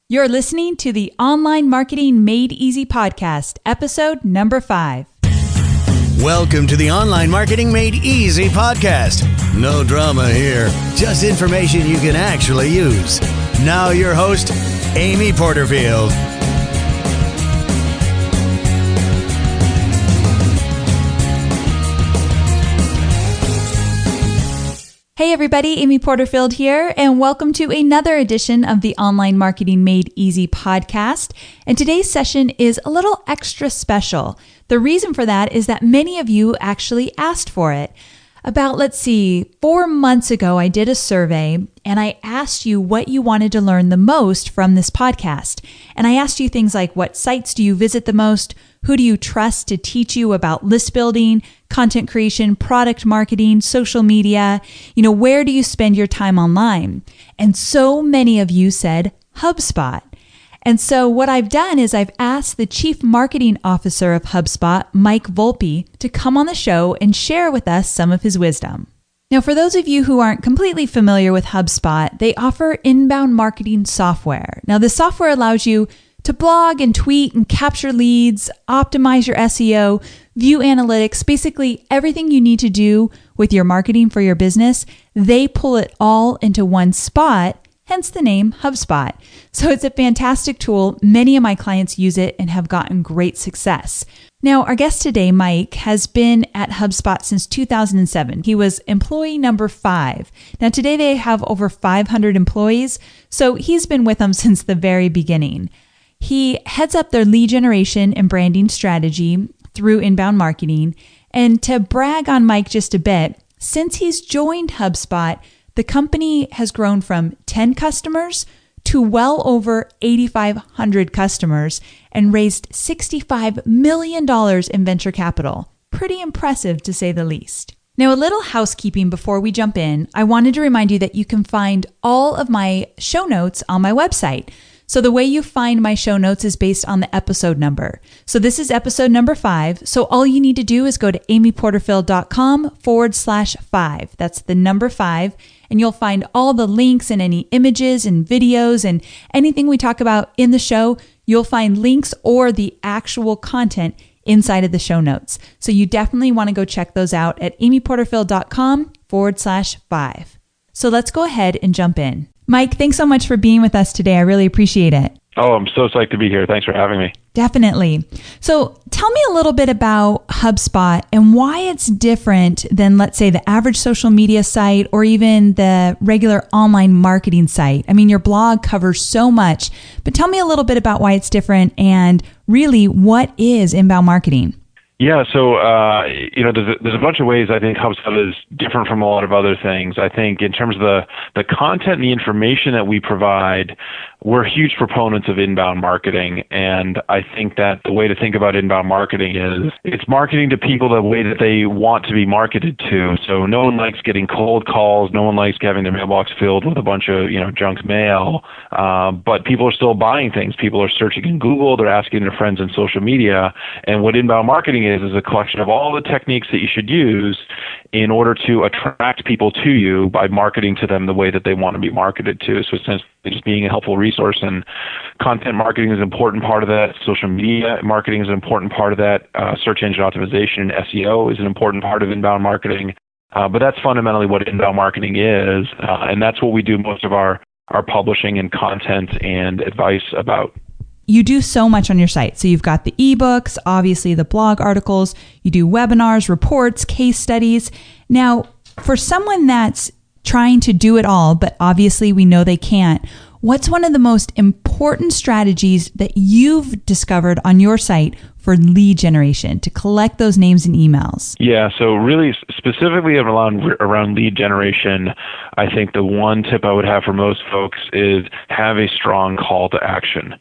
You're listening to the Online Marketing Made Easy podcast, episode number 5. Welcome to the Online Marketing Made Easy podcast. No drama here, just information you can actually use. Now your host, Amy Porterfield. Hey everybody, Amy Porterfield here, and welcome to another edition of the Online Marketing Made Easy podcast. And today's session is a little extra special. The reason for that is that many of you actually asked for it. About, 4 months ago, I did a survey and I asked you what you wanted to learn the most from this podcast. And I asked you things like, what sites do you visit the most? Who do you trust to teach you about list building, content creation, product marketing, social media? Where do you spend your time online? And so many of you said HubSpot. And so what I've done is I've asked the Chief Marketing Officer of HubSpot, Mike Volpe, to come on the show and share with us some of his wisdom. Now, for those of you who aren't completely familiar with HubSpot, they offer inbound marketing software. Now, this software allows you to blog and tweet and capture leads, optimize your SEO, view analytics, basically everything you need to do with your marketing for your business. They pull it all into one spot, hence the name HubSpot. So it's a fantastic tool. Many of my clients use it and have gotten great success. Now, our guest today, Mike, has been at HubSpot since 2007. He was employee number 5. Now, today they have over 500 employees, so he's been with them since the very beginning. He heads up their lead generation and branding strategy through inbound marketing. And to brag on Mike just a bit, since he's joined HubSpot, the company has grown from 10 customers to well over 8,500 customers and raised $65 million in venture capital. Pretty impressive to say the least. Now, a little housekeeping before we jump in. I wanted to remind you that you can find all of my show notes on my website. So the way you find my show notes is based on the episode number. So this is episode number 5. So all you need to do is go to amyporterfield.com/5. That's the number 5. And you'll find all the links and any images and videos and anything we talk about in the show. You'll find links or the actual content inside of the show notes. So you definitely want to go check those out at amyporterfield.com/5. So let's go ahead and jump in. Mike, thanks so much for being with us today. I really appreciate it. Oh, I'm so psyched to be here. Thanks for having me. Definitely. So tell me a little bit about HubSpot and why it's different than, let's say, the average social media site or even the regular online marketing site. I mean, your blog covers so much, but tell me a little bit about why it's different and really what is inbound marketing? Yeah, so there's a bunch of ways I think HubSpot is different from a lot of other things. I think in terms of the content and the information that we provide, we're huge proponents of inbound marketing, and I think that the way to think about inbound marketing is it's marketing to people the way that they want to be marketed to. So no one likes getting cold calls, no one likes having their mailbox filled with a bunch of junk mail, but people are still buying things. People are searching in Google, they're asking their friends on social media, and what inbound marketing is a collection of all the techniques that you should use in order to attract people to you by marketing to them the way that they want to be marketed to. So essentially just being a helpful resource, and content marketing is an important part of that. Social media marketing is an important part of that. Search engine optimization and SEO is an important part of inbound marketing. But that's fundamentally what inbound marketing is. And that's what we do most of our publishing and content and advice about. You do so much on your site. So you've got the ebooks, obviously the blog articles, you do webinars, reports, case studies. Now, for someone that's trying to do it all, but obviously we know they can't, what's one of the most important strategies that you've discovered on your site for lead generation, to collect those names and emails? Yeah, so really specifically around lead generation, I think the one tip I would have for most folks is have a strong call to action.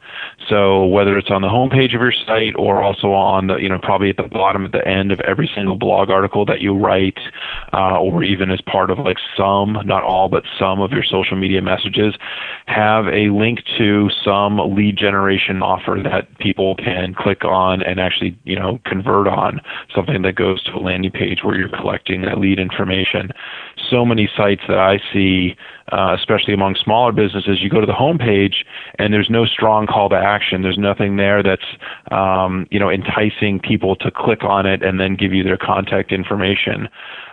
So whether it's on the homepage of your site or also on the, probably at the bottom, at the end of every single blog article that you write, or even as part of some, not all, but some of your social media messages, have a link to some lead generation offer that people can click on and and actually, convert on something that goes to a landing page where you're collecting that lead information. So many sites that I see, especially among smaller businesses, you go to the homepage and there's no strong call to action. There's nothing there that's, enticing people to click on it and then give you their contact information.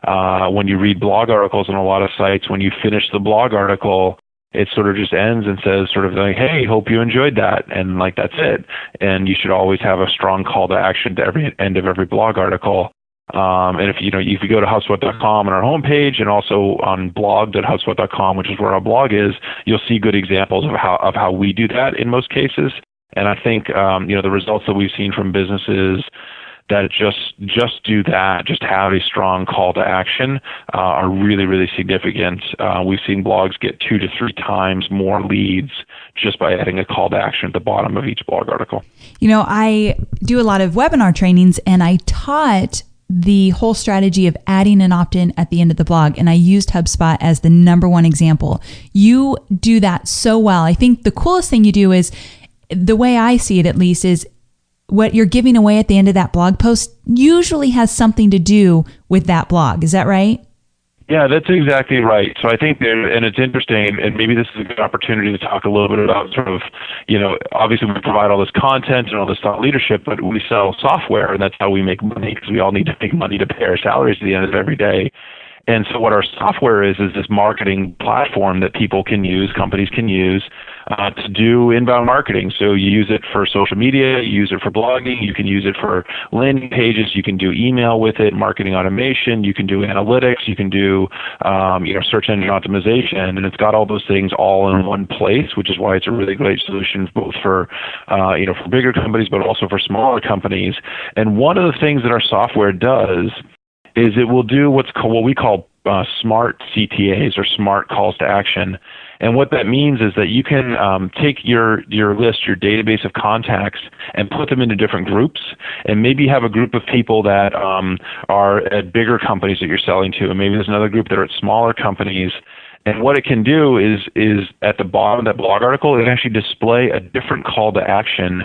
When you read blog articles on a lot of sites, when you finish the blog article, it sort of just ends and says sort of like, hey, hope you enjoyed that. And like, that's it. And you should always have a strong call to action to every end of every blog article. And if you go to HubSpot.com on our homepage and also on blog.hubspot.com, which is where our blog is, you'll see good examples of how we do that in most cases. And I think, the results that we've seen from businesses that just do that, just have a strong call to action, are really, really significant. We've seen blogs get 2 to 3 times more leads just by adding a call to action at the bottom of each blog article. I do a lot of webinar trainings, and I taught the whole strategy of adding an opt-in at the end of the blog, and I used HubSpot as the number one example. You do that so well. I think the coolest thing you do is, the way I see it at least, is what you're giving away at the end of that blog post usually has something to do with that blog. Is that right? Yeah, that's exactly right. So I think and it's interesting, and maybe this is a good opportunity to talk a little bit about sort of, obviously we provide all this content and all this thought leadership, but we sell software, and that's how we make money, because we all need to make money to pay our salaries at the end of every day. And so what our software is this marketing platform that people can use, companies can use, to do inbound marketing. So you use it for social media, you use it for blogging, you can use it for landing pages, you can do email with it, marketing automation, you can do analytics, you can do search engine optimization, and it's got all those things all in one place, which is why it's a really great solution both for for bigger companies, but also for smaller companies. And one of the things that our software does is it will do what we call smart CTAs, or smart calls to action. And what that means is that you can take your list, your database of contacts, and put them into different groups. And maybe you have a group of people that are at bigger companies that you're selling to, and maybe there's another group that are at smaller companies. And what it can do is at the bottom of that blog article, it can actually display a different call to action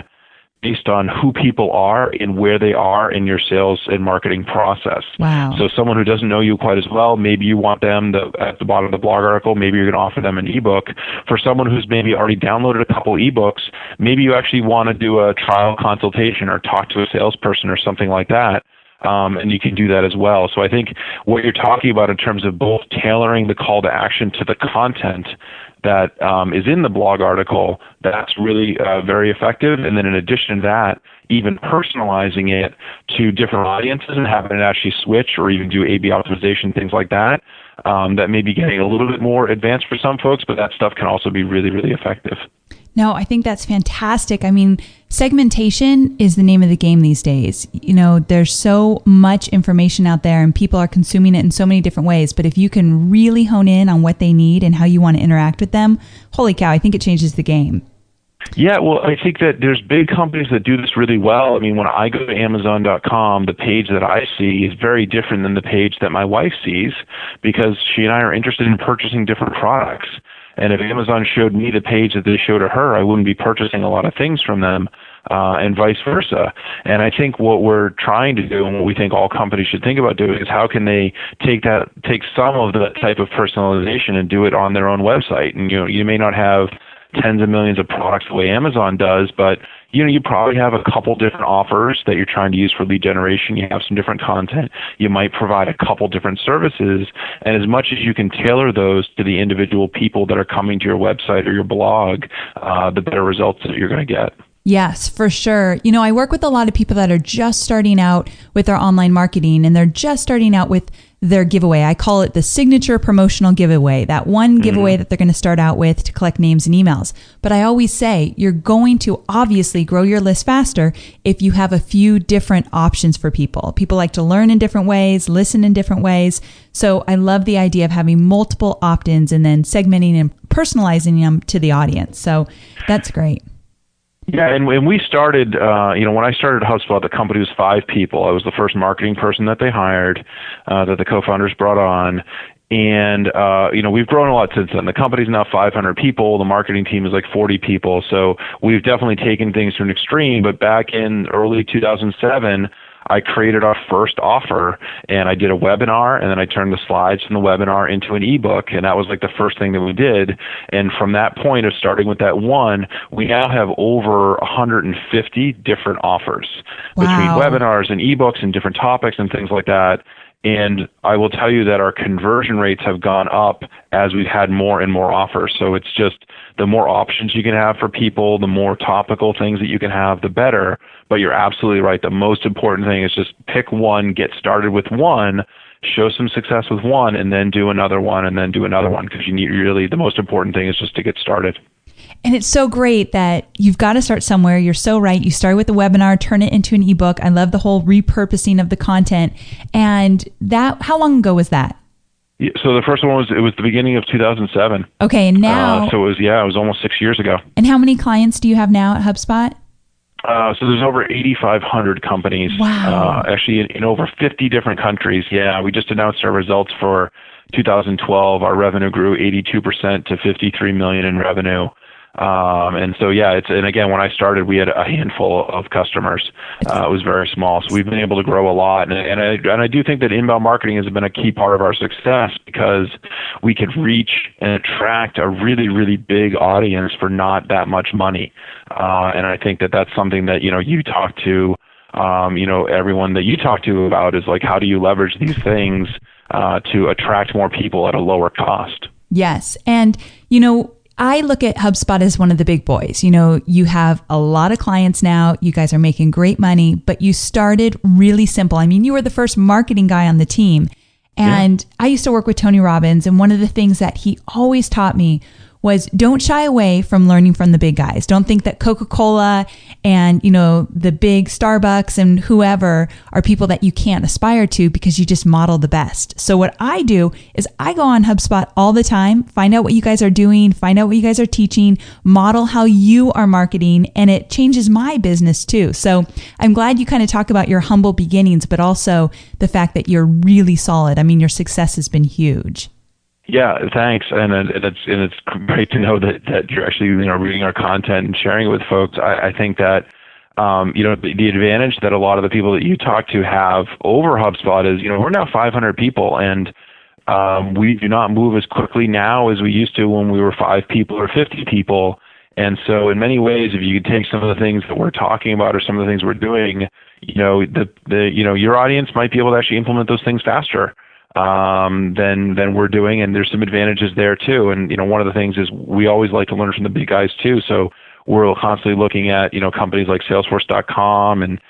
based on who people are and where they are in your sales and marketing process. Wow. So someone who doesn't know you quite as well, maybe you want them at the bottom of the blog article, maybe you're going to offer them an ebook. For someone who's maybe already downloaded a couple ebooks, maybe you actually want to do a trial consultation or talk to a salesperson or something like that. And you can do that as well. So I think what you're talking about in terms of both tailoring the call to action to the content that is in the blog article, that's really very effective. And then in addition to that, even personalizing it to different audiences and having it actually switch or even do A/B optimization, things like that, that may be getting a little bit more advanced for some folks, but that stuff can also be really, really effective. No, I think that's fantastic. I mean, segmentation is the name of the game these days. There's so much information out there and people are consuming it in so many different ways. But if you can really hone in on what they need and how you want to interact with them, holy cow, I think it changes the game. Yeah, well, I think that there's big companies that do this really well. I mean, when I go to Amazon.com, the page that I see is very different than the page that my wife sees, because she and I are interested in purchasing different products. And if Amazon showed me the page that they show to her, I wouldn't be purchasing a lot of things from them, and vice versa. And I think what we're trying to do, and what we think all companies should think about doing, is how can they take some of that type of personalization and do it on their own website. And you may not have tens of millions of products the way Amazon does, but you probably have a couple different offers that you're trying to use for lead generation. You have some different content. You might provide a couple different services, and as much as you can tailor those to the individual people that are coming to your website or your blog, the better results that you're going to get. Yes, for sure. I work with a lot of people that are just starting out with their online marketing, and they're just starting out with their giveaway. I call it the signature promotional giveaway, that one giveaway that they're going to start out with to collect names and emails. But I always say you're going to obviously grow your list faster if you have a few different options for people. People like to learn in different ways, listen in different ways. So I love the idea of having multiple opt-ins and then segmenting and personalizing them to the audience. So that's great. Yeah, and when we started, when I started HubSpot, the company was 5 people. I was the first marketing person that they hired, that the co-founders brought on. And, we've grown a lot since then. The company's now 500 people. The marketing team is like 40 people. So we've definitely taken things to an extreme. But back in early 2007, I created our first offer, and I did a webinar, and then I turned the slides from the webinar into an ebook, and that was like the first thing that we did. And from that point of starting with that one, we now have over 150 different offers between webinars and ebooks and different topics and things like that. And I will tell you that our conversion rates have gone up as we've had more and more offers. So it's just the more options you can have for people, the more topical things that you can have, the better. But you're absolutely right. The most important thing is just pick one, get started with one, show some success with one, and then do another one, and then do another one. Because you need the most important thing is just to get started. And it's so great that you've got to start somewhere. You're so right. You start with a webinar, turn it into an ebook. I love the whole repurposing of the content. And how long ago was that? Yeah, so the first one was the beginning of 2007. Okay, and now so it was almost 6 years ago. And how many clients do you have now at HubSpot? So there's over 8,500 companies. Wow. Actually in over 50 different countries. Yeah, we just announced our results for 2012. Our revenue grew 82% to $53 million in revenue. And so, and again, when I started, we had a handful of customers. It was very small. So we've been able to grow a lot. And I do think that inbound marketing has been a key part of our success because we could reach and attract a really, really big audience for not that much money. And I think that that's something that, you talk to, everyone that you talk to about is like, how do you leverage these things to attract more people at a lower cost? Yes. And, I look at HubSpot as one of the big boys. You have a lot of clients now. You guys are making great money, but you started really simple. I mean, you were the first marketing guy on the team. And I used to work with Tony Robbins. And one of the things that he always taught me was don't shy away from learning from the big guys. Don't think that Coca-Cola and, the big Starbucks and whoever are people that you can't aspire to because you just model the best. So what I do is I go on HubSpot all the time, find out what you guys are doing, find out what you guys are teaching, model how you are marketing, and it changes my business too. So I'm glad you kind of talk about your humble beginnings, but also the fact that you're really solid. I mean, your success has been huge. Yeah, thanks, and it's great to know that you're actually reading our content and sharing it with folks. I think that the advantage that a lot of the people that you talk to have over HubSpot is we're now 500 people, and we do not move as quickly now as we used to when we were 5 people or 50 people. And so, in many ways, if you could take some of the things that we're talking about or some of the things we're doing, your audience might be able to actually implement those things faster than we're doing, and there's some advantages there too. And one of the things is we always like to learn from the big guys too. So we're constantly looking at companies like Salesforce.com and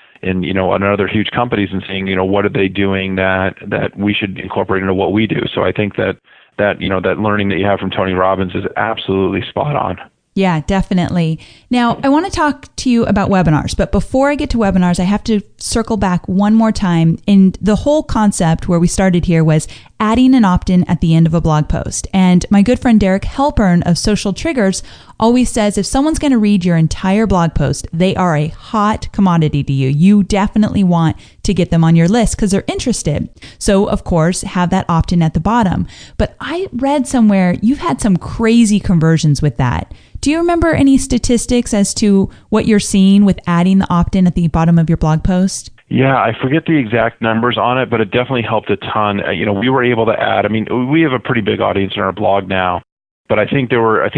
other huge companies and seeing what are they doing that we should incorporate into what we do. So I think that learning that you have from Tony Robbins is absolutely spot on. Yeah, definitely. Now, I want to talk to you about webinars, but before I get to webinars, I have to circle back one more time. And the whole concept where we started here was adding an opt-in at the end of a blog post. And my good friend Derek Halpern of Social Triggers always says if someone's going to read your entire blog post, they are a hot commodity to you. You definitely want to get them on your list because they're interested. So, of course, have that opt-in at the bottom. But I read somewhere you've had some crazy conversions with that. Do you remember any statistics as to what you're seeing with adding the opt-in at the bottom of your blog post? Yeah, I forget the exact numbers on it, but it definitely helped a ton. We were able to add. I mean, we have a pretty big audience on our blog now, but I think there were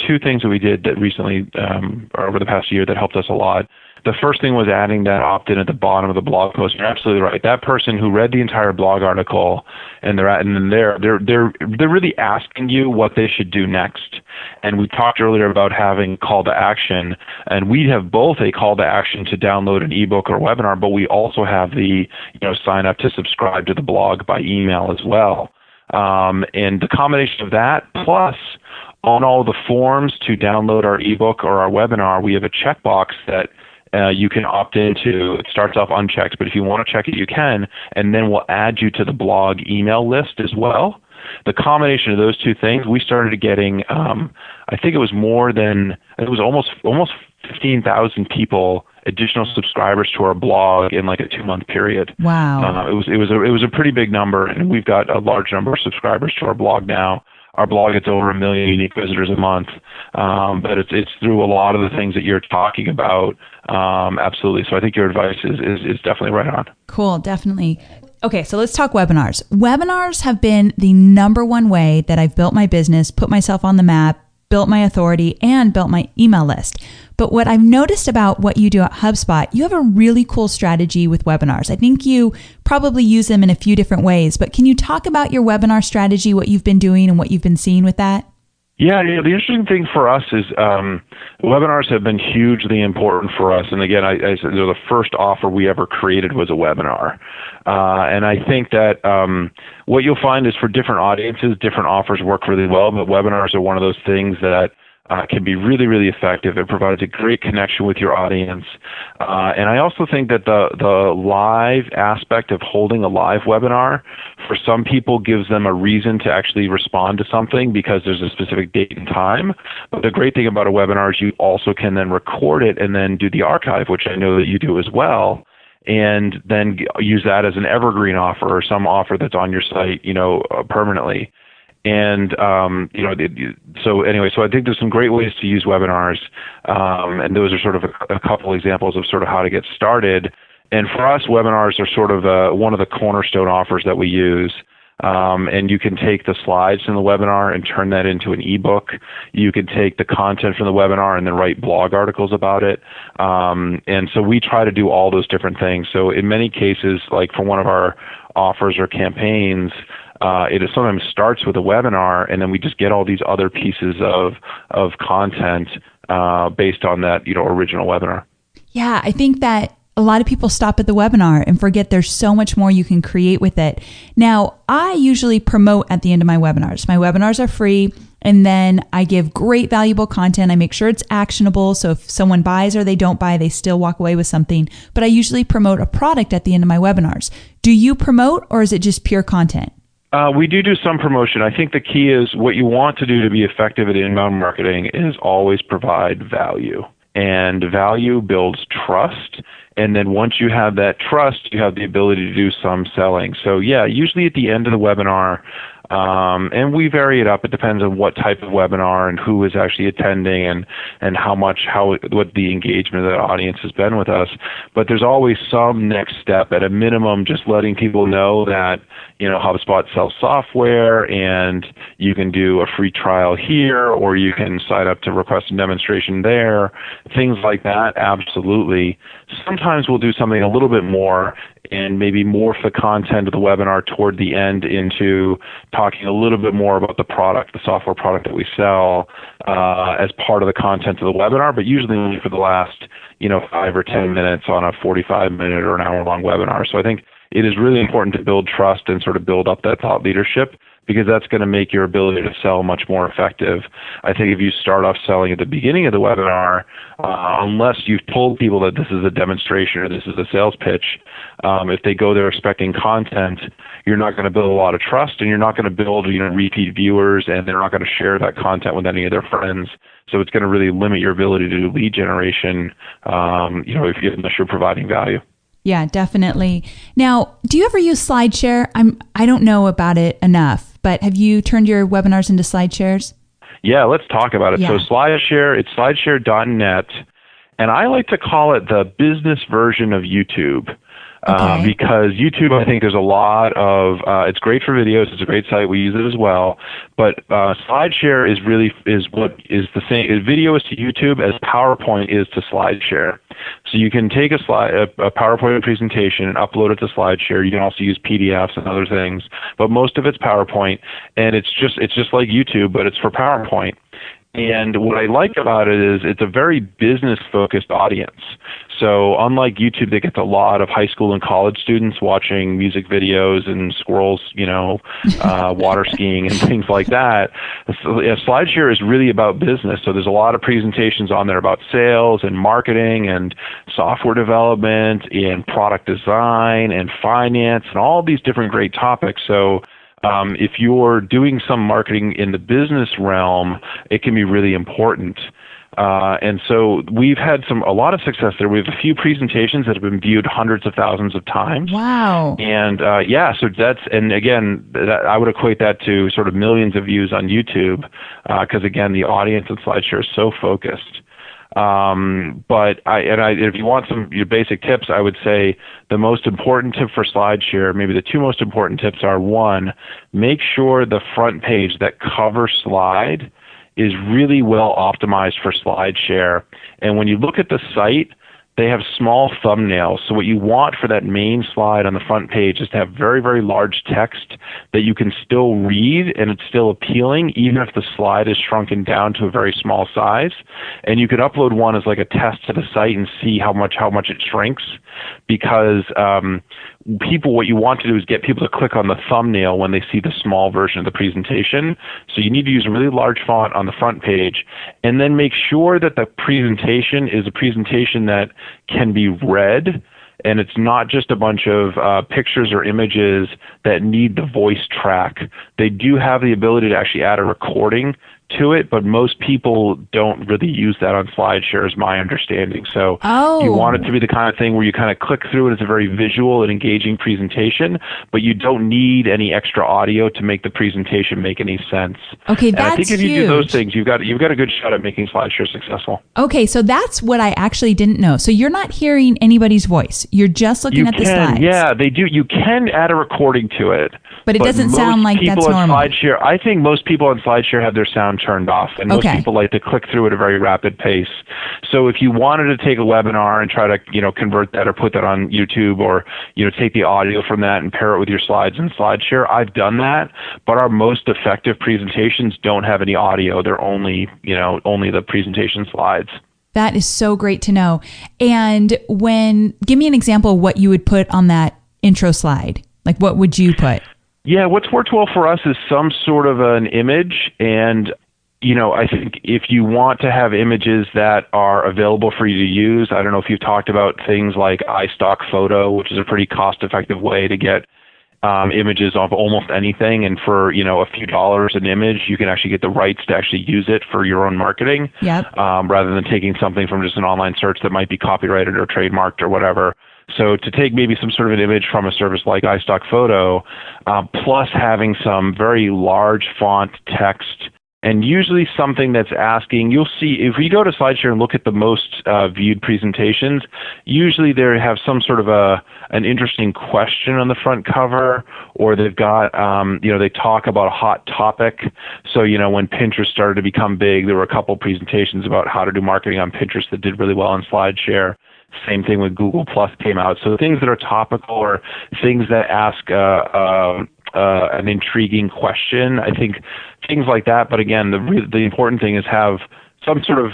2 things that we did that recently over the past year that helped us a lot. The first thing was adding that opt-in at the bottom of the blog post. You're absolutely right. That person who read the entire blog article and they're really asking you what they should do next. And we talked earlier about having call to action, and we have both a call to action to download an ebook or webinar, but we also have the sign up to subscribe to the blog by email as well. And the combination of that plus on all the forms to download our ebook or our webinar, we have a checkbox that you can opt into. It starts off unchecked, but if you want to check it, you can, and then we'll add you to the blog email list as well. The combination of those 2 things, we started getting, I think it was almost 15,000 people additional subscribers to our blog in like a 2-month period. Wow. It was a pretty big number, and we've got a large number of subscribers to our blog now. Our blog gets over 1 million unique visitors a month, but it's through a lot of the things that you're talking about. Absolutely. So I think your advice is definitely right on. Cool, definitely. Okay, so let's talk webinars. Webinars have been the number one way that I've built my business, put myself on the map, built my authority, and built my email list. But what I've noticed about what you do at HubSpot, you have a really cool strategy with webinars. I think you probably use them in a few different ways, but can you talk about your webinar strategy, what you've been doing and what you've been seeing with that? Yeah, the interesting thing for us is webinars have been hugely important for us. And again, I said the first offer we ever created was a webinar. And I think that what you'll find is for different audiences, different offers work really well, but webinars are one of those things that can be really, really effective. It provides a great connection with your audience. And I also think that the live aspect of holding a live webinar for some people gives them a reason to actually respond to something because there's a specific date and time. But the great thing about a webinar is you also can then record it and then do the archive, which I know that you do as well, and then use that as an evergreen offer or some offer that's on your site, permanently. And, so I think there's some great ways to use webinars. And those are sort of a couple examples of sort of how to get started. And for us, webinars are sort of one of the cornerstone offers that we use. And you can take the slides from the webinar and turn that into an ebook. You can take the content from the webinar and then write blog articles about it. And so we try to do all those different things. So in many cases, like for one of our offers or campaigns, it sometimes starts with a webinar, and then we just get all these other pieces of content based on that original webinar. Yeah, I think that a lot of people stop at the webinar and forget there's so much more you can create with it. Now, I usually promote at the end of my webinars. My webinars are free, and then I give great valuable content. I make sure it's actionable, so if someone buys or they don't buy, they still walk away with something. But I usually promote a product at the end of my webinars. Do you promote, or is it just pure content? We do some promotion. I think the key is what you want to do to be effective at inbound marketing is always provide value. And value builds trust. And then once you have that trust, you have the ability to do some selling. So yeah, usually at the end of the webinar, and we vary it up. It depends on what type of webinar and who is actually attending and what the engagement of the audience has been with us. But there's always some next step, at a minimum, just letting people know that, HubSpot sells software and you can do a free trial here, or you can sign up to request a demonstration there. Things like that, absolutely. Sometimes we'll do something a little bit more and maybe morph the content of the webinar toward the end into talking a little bit more about the product, the software product that we sell, as part of the content of the webinar, but usually only for the last, 5 or 10 minutes on a 45-minute or an hour-long webinar. So I think it is really important to build trust and sort of build up that thought leadership, because that's going to make your ability to sell much more effective. I think if you start off selling at the beginning of the webinar, unless you've told people that this is a demonstration or this is a sales pitch, if they go there expecting content, you're not going to build a lot of trust, and you're not going to build repeat viewers, and they're not going to share that content with any of their friends. So it's going to really limit your ability to do lead generation, unless you're providing value. Yeah, definitely. Now, do you ever use SlideShare? I don't know about it enough, but have you turned your webinars into SlideShares? Yeah, let's talk about it. Yeah. So SlideShare, it's slideshare.net, and I like to call it the business version of YouTube. Okay. Because YouTube, I think there's a lot of, it's great for videos, it's a great site, we use it as well, but SlideShare is what is the same, video is to YouTube as PowerPoint is to SlideShare. So you can take a PowerPoint presentation and upload it to SlideShare. You can also use PDFs and other things, but most of it's PowerPoint, and it's just like YouTube, but it's for PowerPoint. And what I like about it is it's a very business-focused audience. So unlike YouTube, that gets a lot of high school and college students watching music videos and squirrels, water skiing and things like that. SlideShare is really about business. So there's a lot of presentations on there about sales and marketing and software development and product design and finance and all these different great topics. So if you're doing some marketing in the business realm, it can be really important. And so we've had a lot of success there. We have a few presentations that have been viewed hundreds of thousands of times. Wow. And so and again, I would equate that to sort of millions of views on YouTube, because again, the audience in SlideShare is so focused. If you want your basic tips, I would say the most important tip for SlideShare, maybe the two most important tips are: one, make sure the front page, that cover slide, is really well optimized for SlideShare. And when you look at the site, they have small thumbnails. So what you want for that main slide on the front page is to have very, very large text that you can still read and it's still appealing, even if the slide is shrunken down to a very small size. And you could upload one as like a test to the site and see how much it shrinks, because what you want to do is get people to click on the thumbnail when they see the small version of the presentation. So you need to use a really large font on the front page, and then make sure that the presentation is a presentation that can be read, and it's not just a bunch of pictures or images that need the voice track. They do have the ability to actually add a recording to it, but most people don't really use that on SlideShare, is my understanding. So you want it to be the kind of thing where you kind of click through it. It's a very visual and engaging presentation, but you don't need any extra audio to make the presentation make any sense. Okay, that's and I think if you huge. do those things, you've got a good shot at making SlideShare successful. Okay, so that's what I actually didn't know. So you're not hearing anybody's voice. You're just looking at the slides. Yeah, they do. You can add a recording to it. But it doesn't sound like that's normal. I think most people on SlideShare have their sound turned off, and most people like to click through at a very rapid pace. So if you wanted to take a webinar and try to, convert that or put that on YouTube, or, take the audio from that and pair it with your slides in SlideShare, I've done that. But our most effective presentations don't have any audio. They're only the presentation slides. That is so great to know. And give me an example of what you would put on that intro slide. Like, what would you put? Yeah, what's worked well for us is some sort of an image. And, I think if you want to have images that are available for you to use, I don't know if you've talked about things like iStock Photo, which is a pretty cost-effective way to get images of almost anything. And for, a few dollars an image, you can actually get the rights to actually use it for your own marketing, rather than taking something from just an online search that might be copyrighted or trademarked or whatever. So to take maybe some sort of an image from a service like iStock Photo, plus having some very large font text, and usually something that's asking, you'll see, if you go to SlideShare and look at the most viewed presentations, usually they have some sort of an interesting question on the front cover, or they've got, they talk about a hot topic. So, when Pinterest started to become big, there were a couple presentations about how to do marketing on Pinterest that did really well on SlideShare. Same thing with Google Plus came out. So things that are topical, or things that ask an intriguing question, I think things like that. But again, the important thing is have some sort of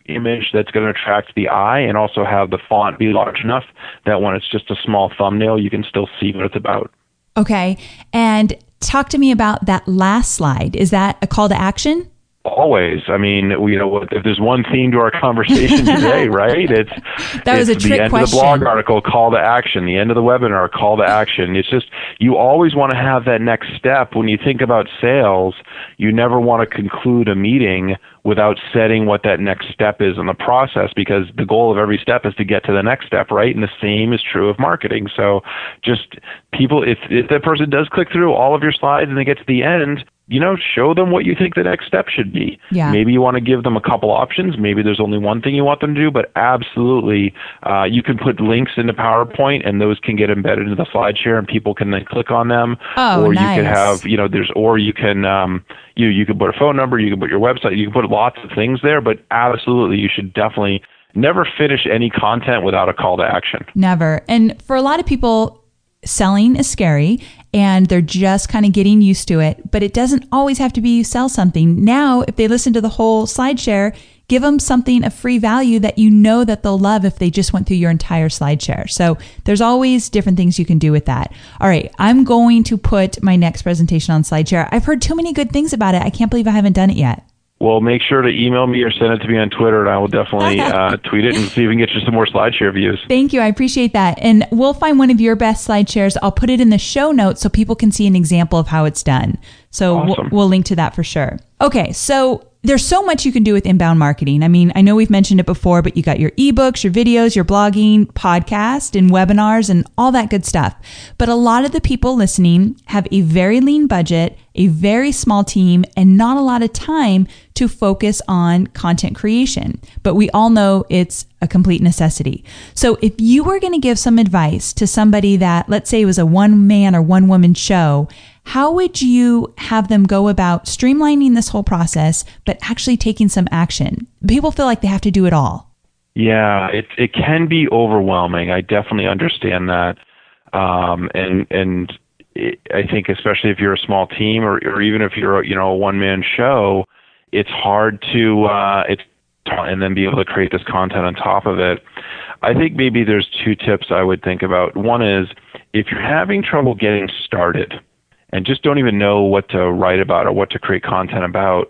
image that's going to attract the eye, and also have the font be large enough that when it's just a small thumbnail, you can still see what it's about. Okay, and talk to me about that last slide. Is that a call to action? Always. I mean, if there's one theme to our conversation today, right? It's the end of the blog article, call to action, the end of the webinar, call to action. It's just, you always want to have that next step. When you think about sales, you never want to conclude a meeting without setting what that next step is in the process, because the goal of every step is to get to the next step, right? And the same is true of marketing. So just people, if that person does click through all of your slides and they get to the end, show them what you think the next step should be. Yeah. Maybe you want to give them a couple options. Maybe there's only one thing you want them to do, but absolutely, you can put links into PowerPoint, and those can get embedded into the SlideShare, and people can then click on them. Oh, or nice. You can have, you can put a phone number, you can put your website, you can put lots of things there, but absolutely, you should definitely never finish any content without a call to action. Never. And for a lot of people, selling is scary, and they're just kind of getting used to it, but it doesn't always have to be you sell something. Now, if they listen to the whole SlideShare, give them something of free value that that they'll love if they just went through your entire SlideShare. So there's always different things you can do with that. All right, I'm going to put my next presentation on SlideShare. I've heard too many good things about it. I can't believe I haven't done it yet. Well, make sure to email me or send it to me on Twitter, and I will definitely tweet it and see if we can get you some more SlideShare views. Thank you. I appreciate that. And we'll find one of your best SlideShares. I'll put it in the show notes so people can see an example of how it's done. So awesome. We'll link to that for sure. Okay, so there's so much you can do with inbound marketing. I mean, I know we've mentioned it before, but you got your ebooks, your videos, your blogging, podcast, and webinars, and all that good stuff. But a lot of the people listening have a very lean budget, a very small team, and not a lot of time to focus on content creation. But we all know it's a complete necessity. So if you were going to give some advice to somebody that, let's say it was a one-man or one-woman show, how would you have them go about streamlining this whole process, but actually taking some action? People feel like they have to do it all. Yeah, it can be overwhelming. I definitely understand that. I think especially if you're a small team or even if you're a one-man show, it's hard to and then be able to create this content on top of it. I think maybe there's two tips I would think about. One is if you're having trouble getting started and just don't even know what to write about or what to create content about,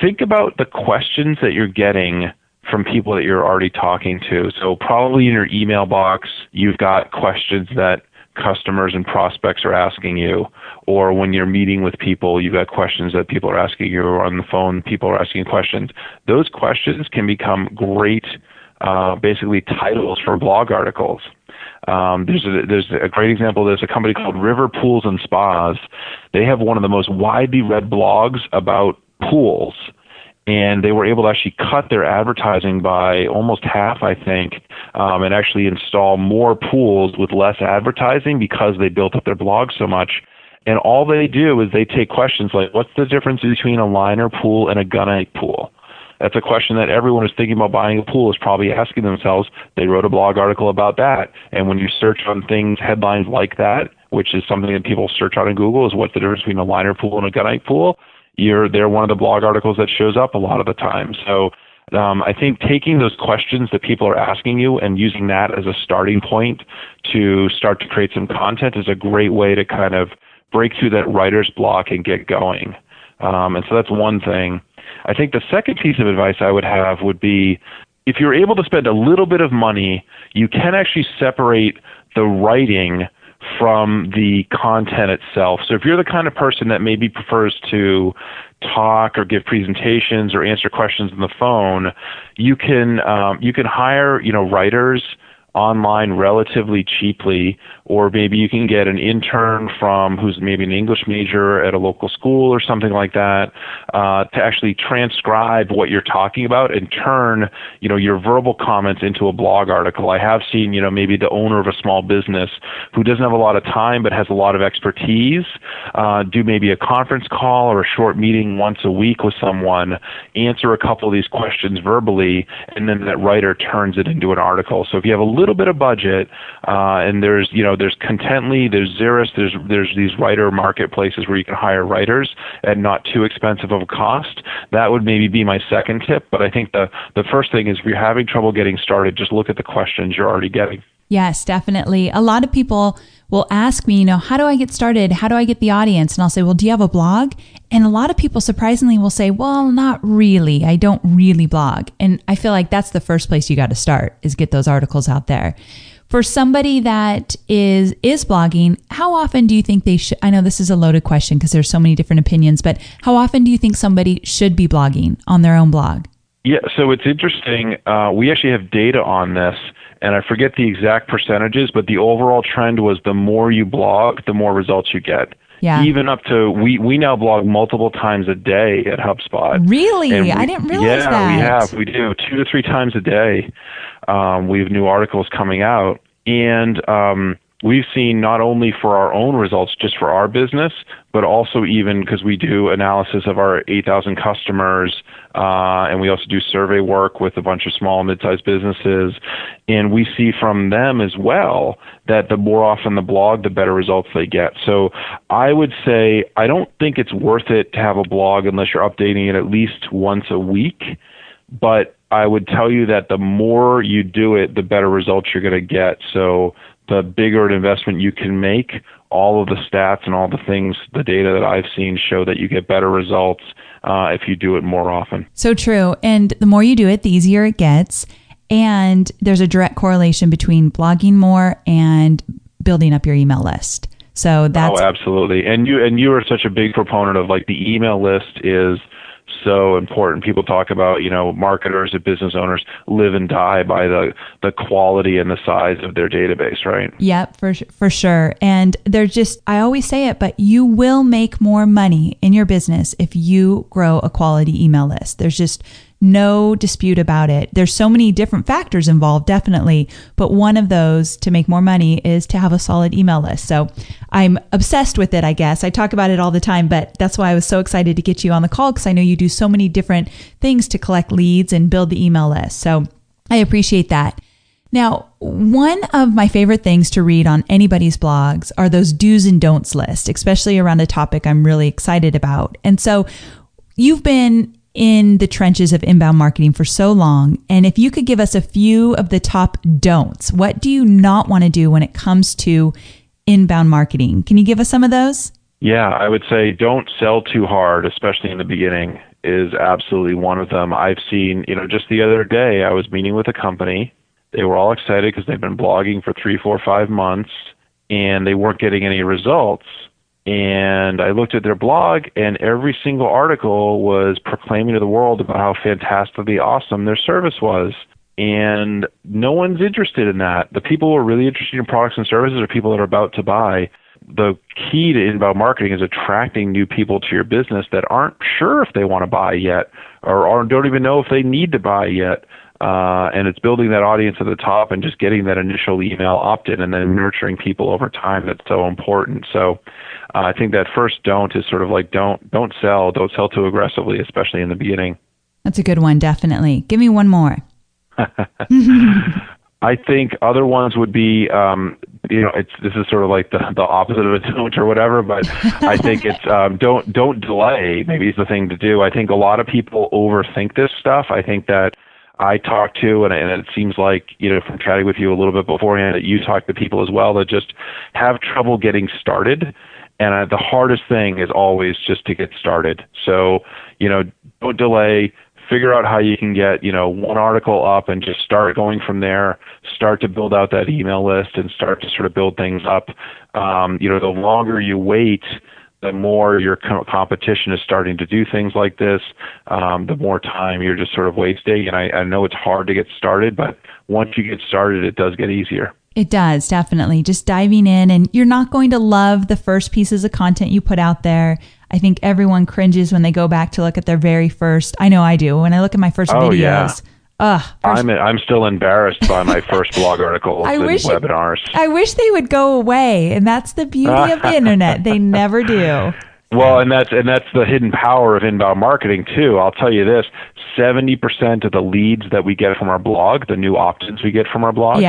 think about the questions that you're getting from people that you're already talking to. So probably in your email box, you've got questions that customers and prospects are asking you, or when you're meeting with people, you've got questions that people are asking you, or on the phone, people are asking questions. Those questions can become great, basically titles for blog articles. There's a great example. There's a company called River Pools and Spas. They have one of the most widely read blogs about pools. And they were able to actually cut their advertising by almost half, I think, and actually install more pools with less advertising because they built up their blog so much. And all they do is they take questions like, what's the difference between a liner pool and a gunite pool? That's a question that everyone who's thinking about buying a pool is probably asking themselves. They wrote a blog article about that. And when you search on things, headlines like that, which is something that people search on in Google, is what's the difference between a liner pool and a gunite pool? They're one of the blog articles that shows up a lot of the time. So I think taking those questions that people are asking you and using that as a starting point to start to create some content is a great way to kind of break through that writer's block and get going. And so that's one thing. I think the second piece of advice I would have would be, if you're able to spend a little bit of money, you can actually separate the writing from the content itself. So if you're the kind of person that maybe prefers to talk or give presentations or answer questions on the phone, you can hire writers online relatively cheaply, or maybe you can get an intern who's maybe an English major at a local school or something like that, to actually transcribe what you're talking about and turn, your verbal comments into a blog article. I have seen, maybe the owner of a small business who doesn't have a lot of time but has a lot of expertise, do maybe a conference call or a short meeting once a week with someone, answer a couple of these questions verbally, and then that writer turns it into an article. So if you have a little bit of budget, and there's Contently, there's Xeris, there's these writer marketplaces where you can hire writers at not too expensive of a cost. That would maybe be my second tip. But I think the first thing is, if you're having trouble getting started, just look at the questions you're already getting. Yes, definitely. A lot of people will ask me, how do I get started? How do I get the audience? And I'll say, well, do you have a blog? And a lot of people surprisingly will say, well, not really. I don't really blog. And I feel like that's the first place you got to start, is get those articles out there. For somebody that is blogging, how often do you think they should? I know this is a loaded question because there's so many different opinions, but how often do you think somebody should be blogging on their own blog? Yeah, so it's interesting. We actually have data on this, and I forget the exact percentages, but the overall trend was the more you blog, the more results you get. Yeah. Even up to, we now blog multiple times a day at HubSpot. Really? I didn't realize that. Yeah, we do 2 to 3 times a day. We have new articles coming out, and we've seen not only for our own results, just for our business, but also even because we do analysis of our 8,000 customers, and we also do survey work with a bunch of small and mid-sized businesses. And we see from them as well that the more often the blog, the better results they get. So I would say I don't think it's worth it to have a blog unless you're updating it at least once a week. But I would tell you that the more you do it, the better results you're going to get. So the bigger an investment you can make, all of the stats and all the things, the data that I've seen show that you get better results if you do it more often. So true. And the more you do it, the easier it gets. And there's a direct correlation between blogging more and building up your email list. So that's... Oh, absolutely. And you are such a big proponent of, like, the email list is so important. People talk about, marketers and business owners live and die by the quality and the size of their database, right? Yep, for sure. And I always say it, but you will make more money in your business if you grow a quality email list. There's just no dispute about it. There's so many different factors involved, definitely. But one of those to make more money is to have a solid email list. So I'm obsessed with it, I guess. I talk about it all the time, but that's why I was so excited to get you on the call, because I know you do so many different things to collect leads and build the email list. So I appreciate that. Now, one of my favorite things to read on anybody's blogs are those do's and don'ts list, especially around a topic I'm really excited about. And so you've been in the trenches of inbound marketing for so long. And if you could give us a few of the top don'ts, what do you not want to do when it comes to inbound marketing? Can you give us some of those? Yeah, I would say don't sell too hard, especially in the beginning, is absolutely one of them. I've seen, just the other day, I was meeting with a company. They were all excited because they've been blogging for 3, 4, 5 months, and they weren't getting any results. And I looked at their blog, and every single article was proclaiming to the world about how fantastically awesome their service was. And no one's interested in that. The people who are really interested in products and services are people that are about to buy. The key to inbound marketing is attracting new people to your business that aren't sure if they want to buy yet, or don't even know if they need to buy yet. And it's building that audience at the top and just getting that initial email opt-in and then nurturing people over time. That's so important. So I think that first don't is sort of like don't sell too aggressively, especially in the beginning. That's a good one, definitely. Give me one more. I think other ones would be, this is sort of like the opposite of a don't or whatever, but I think it's don't delay. Maybe is the thing to do. I think a lot of people overthink this stuff. I think that I talk to, and it seems like, from chatting with you a little bit beforehand, that you talk to people as well that just have trouble getting started. And the hardest thing is always just to get started. So, don't delay. Figure out how you can get, one article up and just start going from there. Start to build out that email list and start to sort of build things up. The longer you wait, the more your competition is starting to do things like this, the more time you're just sort of wasting. And I know it's hard to get started, but once you get started, it does get easier. It does, definitely. Just diving in, and you're not going to love the first pieces of content you put out there. I think everyone cringes when they go back to look at their very first. I know I do. When I look at my first videos. Yeah. I'm still embarrassed by my first blog articles and webinars. I wish they would go away, and that's the beauty of the internet. They never do. Well, and that's the hidden power of inbound marketing too. I'll tell you this: 70% of the leads that we get from our blog, the new opt-ins we get from our blog,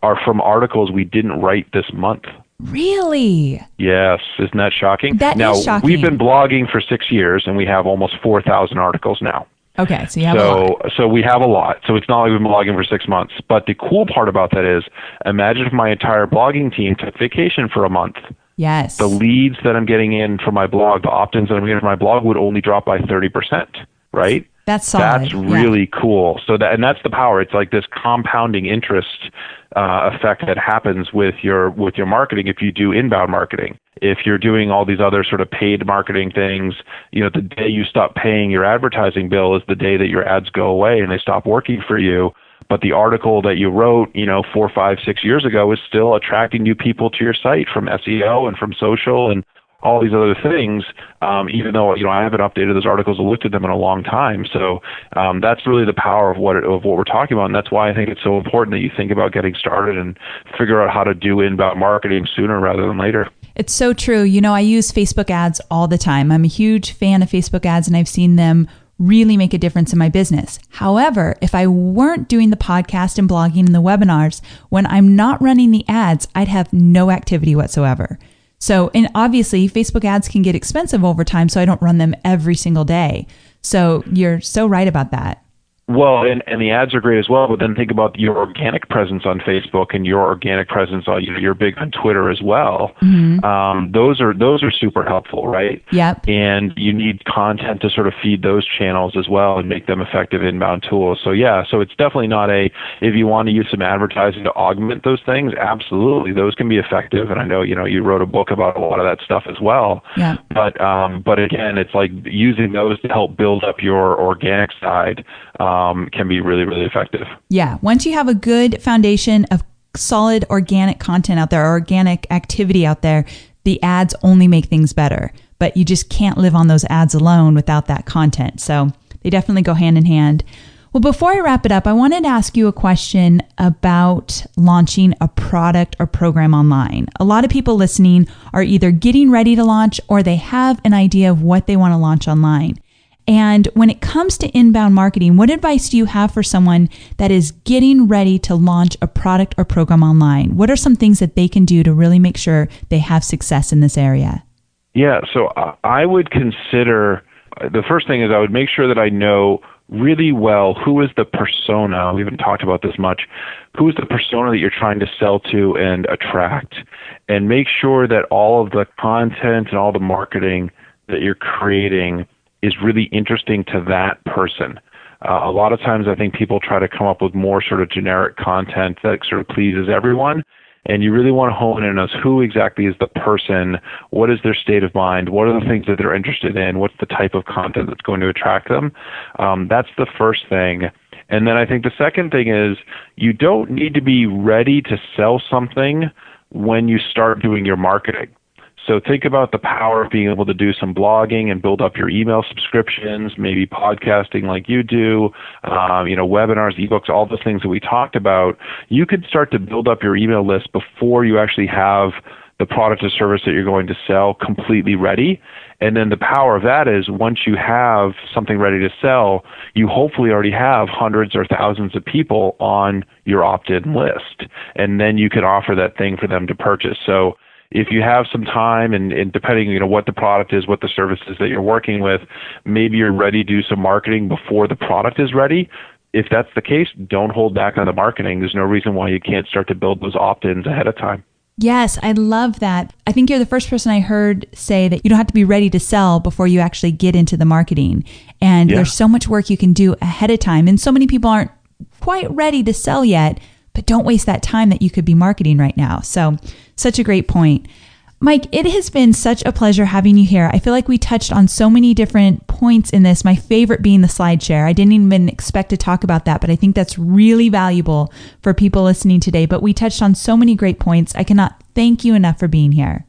are from articles we didn't write this month. Really? Yes. Isn't that shocking? That is shocking. We've been blogging for 6 years, and we have almost 4,000 articles now. Okay, so you have a lot. So we have a lot. So it's not like we've been blogging for 6 months. But the cool part about that is, imagine if my entire blogging team took vacation for a month. Yes. The leads that I'm getting in from my blog, the opt-ins that I'm getting from my blog would only drop by 30%, right? That's solid. That's really cool. So that's the power. It's like this compounding interest effect that happens with your marketing if you do inbound marketing. If you're doing all these other sort of paid marketing things, the day you stop paying your advertising bill is the day that your ads go away and they stop working for you. But the article that you wrote, 4, 5, 6 years ago is still attracting new people to your site from SEO and from social and all these other things, even though I haven't updated those articles or looked at them in a long time. So that's really the power of what we're talking about, and that's why I think it's so important that you think about getting started and figure out how to do inbound marketing sooner rather than later. It's so true. I use Facebook ads all the time. I'm a huge fan of Facebook ads, and I've seen them really make a difference in my business. However, if I weren't doing the podcast and blogging and the webinars, when I'm not running the ads, I'd have no activity whatsoever. So, and obviously Facebook ads can get expensive over time, so I don't run them every single day. So you're so right about that. Well, and the ads are great as well, but then think about your organic presence on Facebook and your organic presence on, you're big on Twitter as well. Mm-hmm. Those are super helpful, right? Yep. And you need content to sort of feed those channels as well and make them effective inbound tools. So so it's definitely not if you want to use some advertising to augment those things, absolutely, those can be effective. And I know, you wrote a book about a lot of that stuff as well. Yeah. But again, it's like using those to help build up your organic side can be really, really effective. Yeah. Once you have a good foundation of solid organic content out there, or organic activity out there, the ads only make things better. But you just can't live on those ads alone without that content. So they definitely go hand in hand. Well, before I wrap it up, I wanted to ask you a question about launching a product or program online. A lot of people listening are either getting ready to launch or they have an idea of what they want to launch online. And when it comes to inbound marketing, what advice do you have for someone that is getting ready to launch a product or program online? What are some things that they can do to really make sure they have success in this area? Yeah, so I would consider, the first thing is I would make sure that I know really well who is the persona, we haven't talked about this much, who is the persona that you're trying to sell to and attract, and make sure that all of the content and all the marketing that you're creating is really interesting to that person. A lot of times I think people try to come up with more sort of generic content that sort of pleases everyone, and you really want to hone in on who exactly is the person, what is their state of mind, what are the things that they're interested in, what's the type of content that's going to attract them. That's the first thing. And then I think the second thing is you don't need to be ready to sell something when you start doing your marketing. So think about the power of being able to do some blogging and build up your email subscriptions, maybe podcasting like you do, webinars, ebooks, all the things that we talked about. You could start to build up your email list before you actually have the product or service that you're going to sell completely ready. And then the power of that is once you have something ready to sell, you hopefully already have hundreds or thousands of people on your opt-in list. And then you can offer that thing for them to purchase. So if you have some time and depending, what the product is, what the service is that you're working with, maybe you're ready to do some marketing before the product is ready. If that's the case, don't hold back on the marketing. There's no reason why you can't start to build those opt-ins ahead of time. Yes, I love that. I think you're the first person I heard say that you don't have to be ready to sell before you actually get into the marketing. And there's so much work you can do ahead of time. And so many people aren't quite ready to sell yet, but don't waste that time that you could be marketing right now. So such a great point. Mike, it has been such a pleasure having you here. I feel like we touched on so many different points in this, my favorite being the slide share. I didn't even expect to talk about that, but I think that's really valuable for people listening today. But we touched on so many great points. I cannot thank you enough for being here.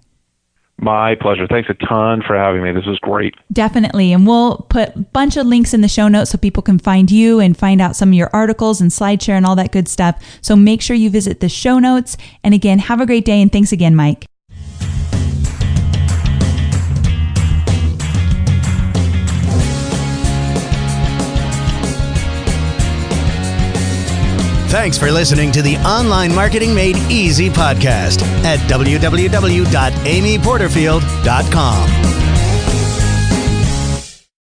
My pleasure. Thanks a ton for having me. This was great. Definitely. And we'll put a bunch of links in the show notes so people can find you and find out some of your articles and SlideShare and all that good stuff. So make sure you visit the show notes. And again, have a great day. And thanks again, Mike. Thanks for listening to the Online Marketing Made Easy podcast at www.amyporterfield.com.